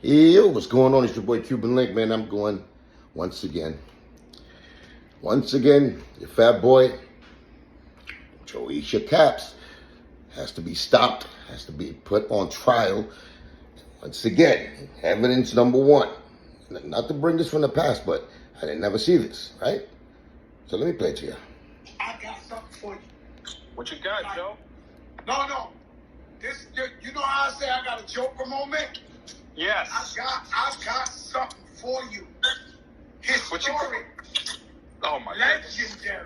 Yo, what's going on? It's your boy Cuban Link, man. I'm going once again. Once again, your fat boy, Joeisha Caps, has to be stopped, has to be put on trial. Once again, evidence number one. Not to bring this from the past, but I didn't never see this, right? So let me play it to you. I got something for you. What you got, Joe? No. This, you know how I say I got a Joker moment? Yes. I got something for you. Historic. Oh my legendary.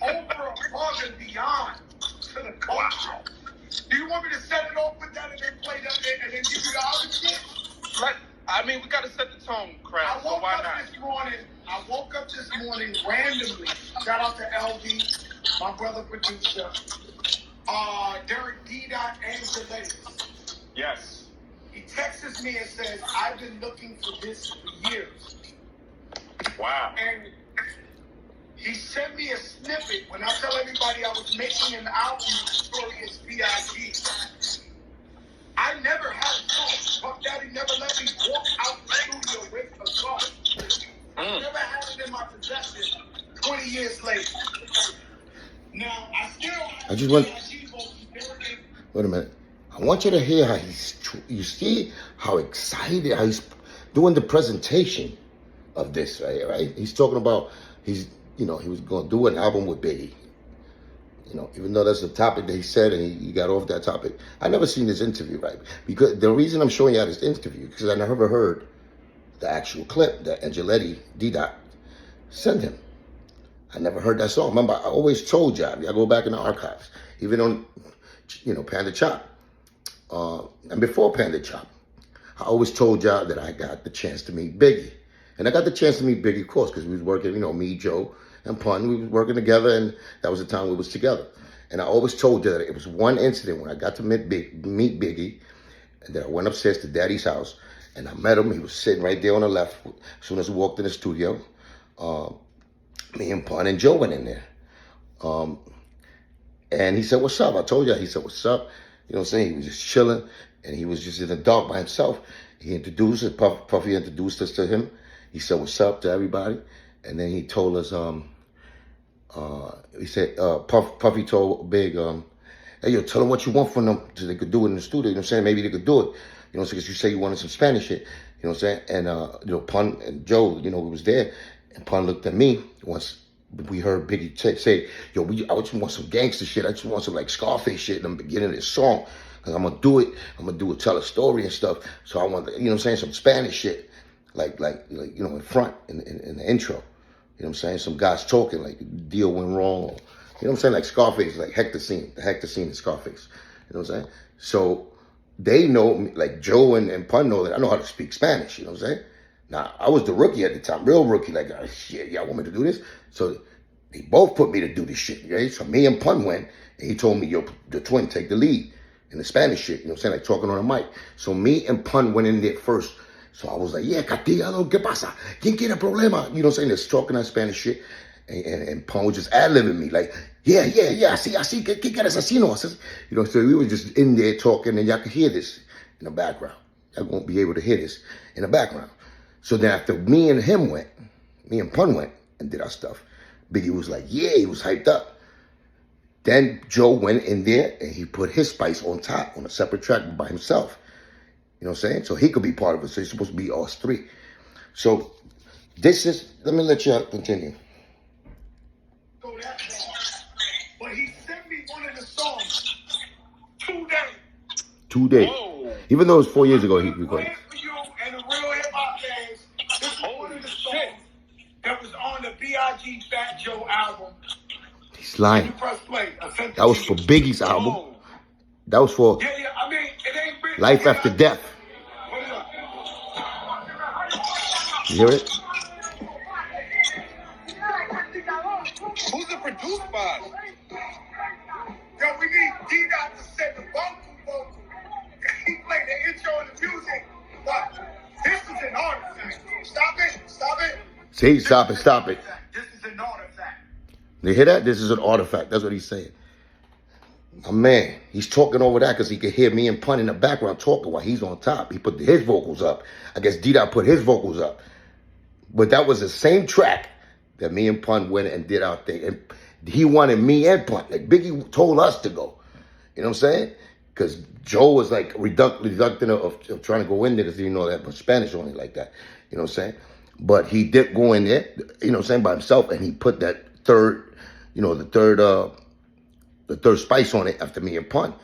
Over, above, and beyond to the culture. Wow. Do you want me to set it off with that and then play that and then give you the other shit? We gotta set the tone, Crab. So why not? I woke up this morning randomly. Shout out to LB, my brother producer. Derek D. Angelated. Yes. He texts me and says, I've been looking for this for years. Wow. And he sent me a snippet when I tell everybody I was making an album with notorious B.I.G. I never had a song. Puff Daddy never let me walk out the studio with a song. I never had it in my possession 20 years later. Now, I just want... Wait a minute. I want you to hear how you see how excited, how he's doing the presentation of this, right? He's talking about, he was going to do an album with Biggie. Even though that's the topic that he said and he got off that topic. I never seen this interview, right? Because the reason I'm showing you this interview, because I never heard the actual clip that Angeletti D-Dot sent him. I never heard that song. Remember, I always told y'all, I go back in the archives, even on, Panda Chop. And before Panda Chop, I always told y'all that I got the chance to meet Biggie. And I got the chance to meet Biggie, of course, because we was working, me, Joe, and Pun, we was working together, and that was the time we was together. And I always told you that it was one incident when I got to meet Biggie, and then I went upstairs to Daddy's house, and I met him. He was sitting right there on the left. As soon as we walked in the studio, me and Pun and Joe went in there. And he said, what's up? I told you, he said, what's up? You know what I'm saying? He was just chilling, and he was just in the dark by himself. He introduced us, Puffy introduced us to him. He said, what's up to everybody? And then he told us, he said, Puffy told Big, hey, yo, tell them what you want from them so they could do it in the studio. You know what I'm saying? Maybe they could do it. You know what I'm saying? Because you say you wanted some Spanish shit. You know what I'm saying? And, Pun and Joe, we was there. And Pun looked at me once we heard Biggie say, yo, I just want some gangster shit. I just want some, like, Scarface shit in the beginning of this song. Because I'm going to do it. I'm going to do it, tell a story and stuff. So I want, some Spanish shit. Like in front, in the intro. You know what I'm saying? Some guys talking, like, the deal went wrong. Or, you know what I'm saying? Like Scarface, like the Hector scene in Scarface. You know what I'm saying? So they know, like Joe and Pun know that I know how to speak Spanish. You know what I'm saying? Now, I was the rookie at the time, real rookie. Like, oh, shit, y'all want me to do this? So they both put me to do this shit, right? So me and Pun went, and he told me, yo, the twin, take the lead in the Spanish shit. You know what I'm saying? Like talking on a mic. So me and Pun went in there first. So I was like, yeah, Castillo, ¿qué pasa? ¿Quién quiere problema? You know what I'm saying? Just talking that Spanish shit. And Pun was just ad-libbing me. Like, yeah, así, ¿qué quieres así no? You know, so we were just in there talking, and y'all could hear this in the background. Y'all won't be able to hear this in the background. So then after me and Pun went and did our stuff, Biggie was like, yeah, he was hyped up. Then Joe went in there, and he put his spice on top on a separate track by himself. You know what I'm saying? So he could be part of it. So it's supposed to be us three. So this is, let me let you continue. Go that far. But he sent me one of the songs 2 days. 2 days. Whoa. Even though it was 4 years ago, he recorded. For you and the real hip-hop fans, this is one of the songs that was on the B.I.G. Fat Joe album. He's lying. You press play. That was for Biggie's album. That was for it ain't big. Life After Death. You hear it? Who's it produced by? Yo, we need D-Dot to set the vocal. He played the intro and the music. But this is an artifact. Stop it. See, stop it. This is an artifact. You hear that? This is an artifact. That's what he's saying. My man, he's talking over that because he could hear me and Pun in the background talking while he's on top. He put his vocals up. I guess D-Dot put his vocals up. But that was the same track that me and Pun went and did our thing. And he wanted me and Pun. Like Biggie told us to go. You know what I'm saying? Because Joe was like reluctant of trying to go in there because he didn't know that much Spanish only like that. You know what I'm saying? But he did go in there, you know what I'm saying, by himself, and he put that third, the third spice on it after me and Pun.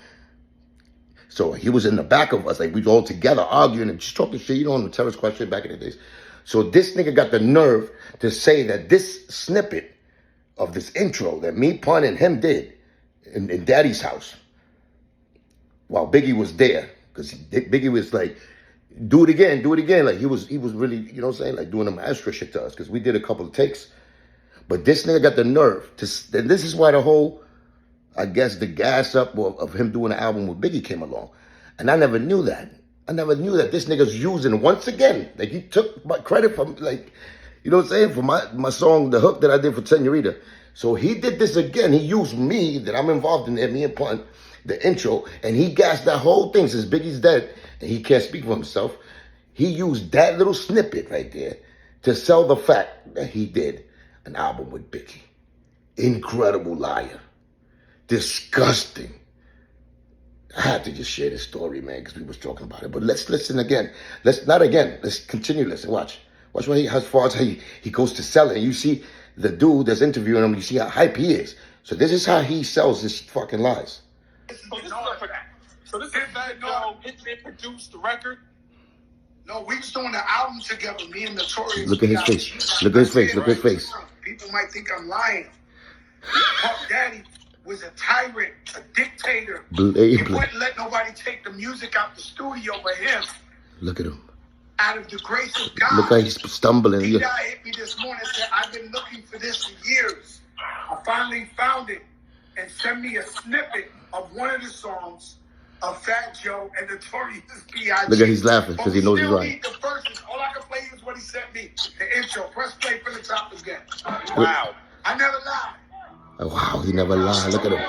So he was in the back of us, like we was all together arguing and just talking shit, on the terrorist question back in the days. So this nigga got the nerve to say that this snippet of this intro that me, Pun, and him did in Daddy's house, while Biggie was there, because Biggie was like, do it again. Like he was really, you know what I'm saying, like doing them extra shit to us, because we did a couple of takes. But this nigga got the nerve to, and this is why the whole, I guess, the gas up of him doing an album with Biggie came along. And I never knew that. I never knew that this nigga's using, once again, like he took my credit from, like, you know what I'm saying, for my song, the hook that I did for Senorita. So he did this again. He used me, that I'm involved in it, me and Pun, the intro, and he gassed that whole thing since Biggie's dead and he can't speak for himself. He used that little snippet right there to sell the fact that he did an album with Biggie. Incredible liar. Disgusting. I had to just share this story, man, because we was talking about it. But let's listen again. Let's continue listening. Watch how far as he goes to sell it. And you see the dude that's interviewing him, you see how hype he is. So this is how he sells his fucking lies. So this is that Joe produced the record? No, we was doing the album together, me and Notorious. Look at his face. Look at his face. Look at his face. People might think I'm lying. Puff Daddy was a tyrant, a dictator. He wouldn't let nobody take the music out the studio but him. Look at him. Out of the grace of God. Look how he's stumbling. He hit me this morning and said, I've been looking for this for years. I finally found it. And sent me a snippet of one of the songs of Fat Joe and Notorious B.I.G. Look at he's laughing because he knows he's lying. The verses. All I can play is what he sent me. The intro. Press play from the top again. Wow. I never lied. Oh, wow, he never lied. Look at him.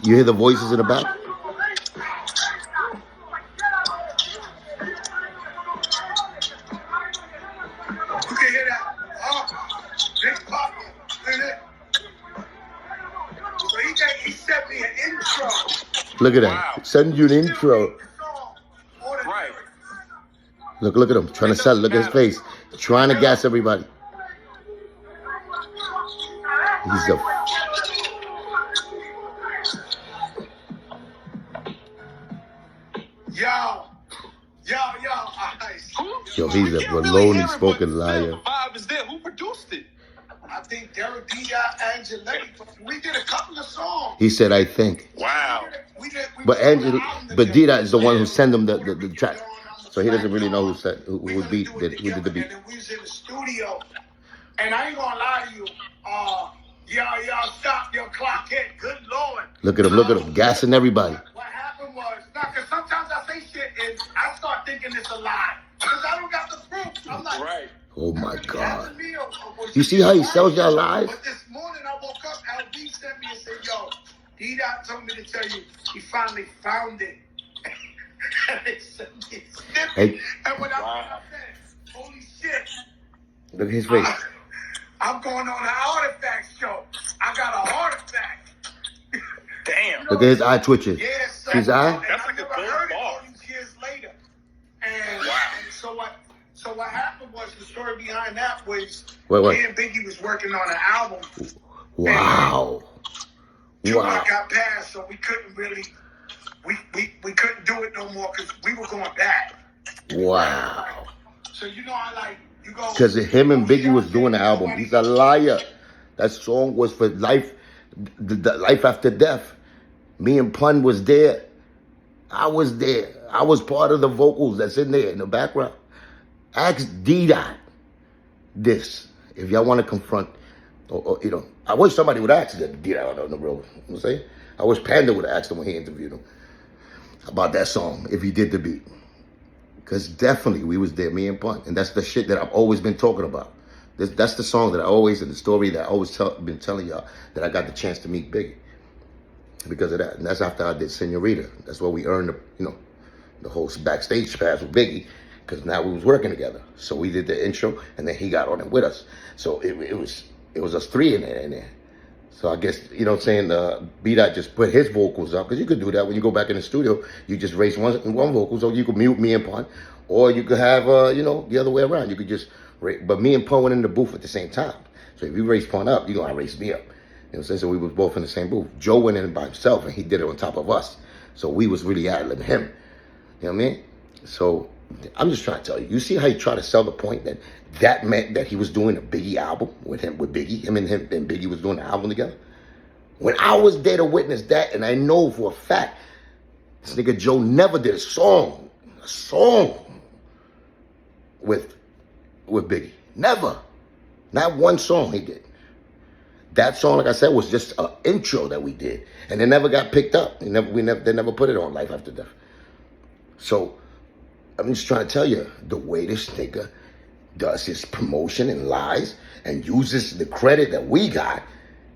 You hear the voices in the back? You can hear that. Big Papa. So he sent me an intro. Look at that. Wow. Send you an intro. Right. Look at him. Trying to sell it. Look at his face. Trying to gas everybody. He's a... Yo, he's a baloney spoken liar. The vibe is there. Who produced it? I think Derek Angeletti. We did a couple of songs. He said, I think. Wow. But D-Dot is the one who sent him the track. So he doesn't really know who did the beat. And then we was in the studio. And I ain't gonna lie to you. Y'all stop your clock hit. Good Lord. Look at him, gassing everybody. What happened was, because sometimes I say shit and I start thinking it's a lie. Because I don't got the proof. I'm like, right. Oh my God. You see how he sells y'all lies? But this morning I woke up, LB sent me and said, yo, D-Dot told me to tell you he finally found it. And they sent me a snippet. Hey. And when I said, holy shit. Look at his face. I'm going on an artifact show. I got a artifact. Damn. Look at his eye twitching. Yes. His eye? That's like a never gold heard it bar. all these years later. And, Wow. and so what happened was, the story behind that was, Wait. me and Biggie was working on an album. Wow. Cuban got passed, so we couldn't really, we couldn't do it no more because we were going back. Wow. So you know how like you go. Because him and Biggie was doing the album. He's a liar. That song was for life, the life after death. Me and Pun was there. I was there. I was part of the vocals that's in there in the background. Ask D-Dot this. If y'all want to confront, or you know, I wish somebody would ask that D-Dot on the road. You know what I'm saying? I wish Panda would have asked him when he interviewed him about that song, if he did the beat. Because definitely we was there, me and Pun. And that's the shit that I've always been talking about. That's the song that I always, and the story that I always been telling y'all, that I got the chance to meet Biggie because of that. And that's after I did Senorita. That's where we earned the whole backstage pass with Biggie, because now we was working together. So we did the intro, and then he got on it with us. So it was us three in there. So I guess, you know what I'm saying, B.I.G just put his vocals up, because you could do that when you go back in the studio. You just raise one vocal, so you could mute me and Pun, or you could have, the other way around. You could just, but me and Pun went in the booth at the same time. So if you raise Pun up, you're going to raise me up. You know what I'm saying? So we was both in the same booth. Joe went in by himself, and he did it on top of us. So we was really ad-libbing him. You know what I mean? So I'm just trying to tell you. You see how he tried to sell the point that meant that he was doing a Biggie album with Biggie. Him and Biggie was doing an album together. When I was there to witness that, and I know for a fact, this nigga Joe never did a song with Biggie. Never. Not one song he did. That song, like I said, was just an intro that we did, and it never got picked up. They never put it on Life After Death. So I'm just trying to tell you, the way this nigga does his promotion and lies and uses the credit that we got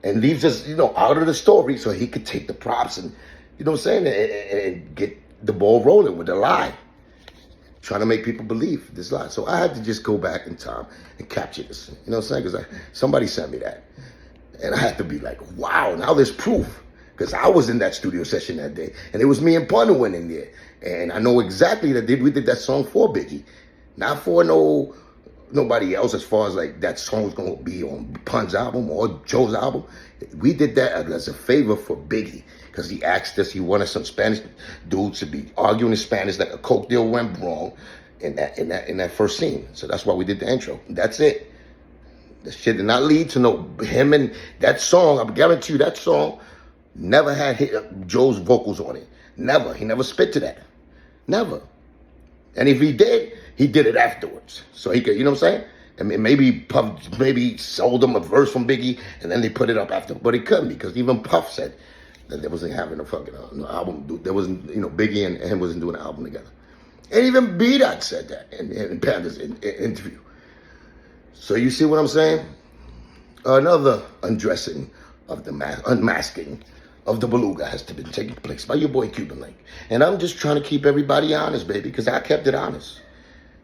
and leaves us, out of the story so he could take the props and, you know what I'm saying, and get the ball rolling with the lie. Trying to make people believe this lie. So I had to just go back in time and capture this. You know what I'm saying? Because somebody sent me that. And I had to be like, wow, now there's proof. Because I was in that studio session that day. And it was me and Pun who went in there. And I know exactly that we did that song for Biggie. Not for nobody else, as far as like that song was going to be on Pun's album or Joe's album. We did that as a favor for Biggie. Because he asked us, he wanted some Spanish dudes to be arguing in Spanish like a coke deal went wrong in that first scene. So that's why we did the intro. That's it. The shit did not lead to him and that song. I guarantee you that song never had Joe's vocals on it. Never. He never spit to that. Never. And if he did it afterwards. So he could, you know what I'm saying? I mean, maybe sold him a verse from Biggie and then they put it up after. But he couldn't, because even Puff said that they wasn't having a fucking album. There wasn't, Biggie and him wasn't doing an album together. And even B.I.G said that in Panda's interview. So you see what I'm saying? Another undressing of the unmasking of the beluga has been taking place by your boy Cuban. And I'm just trying to keep everybody honest, baby, because I kept it honest.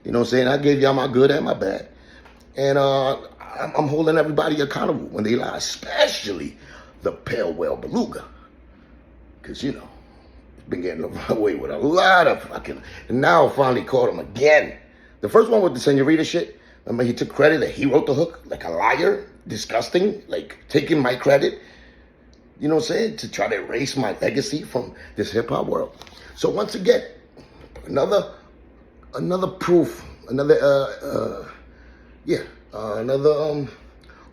You know what I'm saying? I gave y'all my good and my bad. And I'm holding everybody accountable when they lie, especially the pale whale beluga. Because, it's been getting away with a lot of fucking... And now I finally caught him again. The first one with the Senorita shit, remember, he took credit that he wrote the hook, like a liar, disgusting, like taking my credit, you know what I'm saying, to try to erase my legacy from this hip-hop world. So once again, another proof, another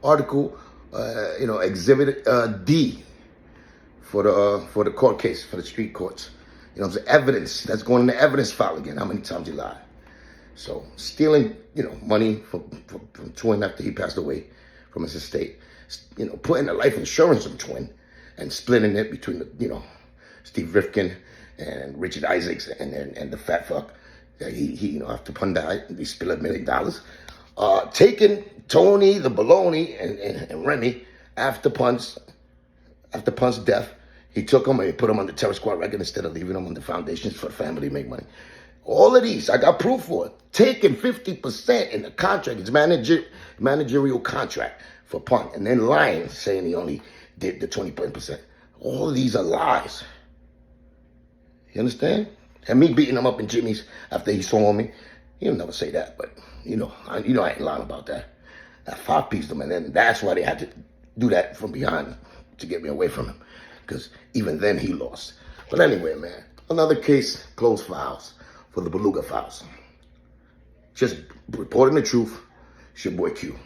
article, Exhibit D for the court case, for the street courts. You know what I'm saying, evidence, that's going in the evidence file again, how many times he lied. So stealing, money from Twin after he passed away from his estate, putting the life insurance on Twin and splitting it between Steve Rifkin and Richard Isaacs and the fat fuck. He after Pun died, he split $1 million. Taking Tony, the baloney, and Remy after Pun's death, he took them and he put them on the Terror Squad record instead of leaving them on the foundations for the family to make money. All of these, I got proof for it. Taking 50% in the contract, it's managerial contract for Pun, and then lying, saying he only did the 20%. All of these are lies. You understand? And me beating him up in Jimmy's after he saw me, he'll never say that, but I ain't lying about that. I 5-pieced him, and then that's why they had to do that from behind to get me away from him, because even then he lost. But anyway, man, another case, closed files. For the Beluga files. Just reporting the truth. It's your boy Q.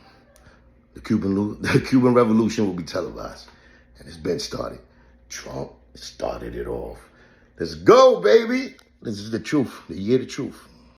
The Cuban Revolution will be televised. And it's been started. Trump started it off. Let's go, baby. This is the truth. The year of the truth.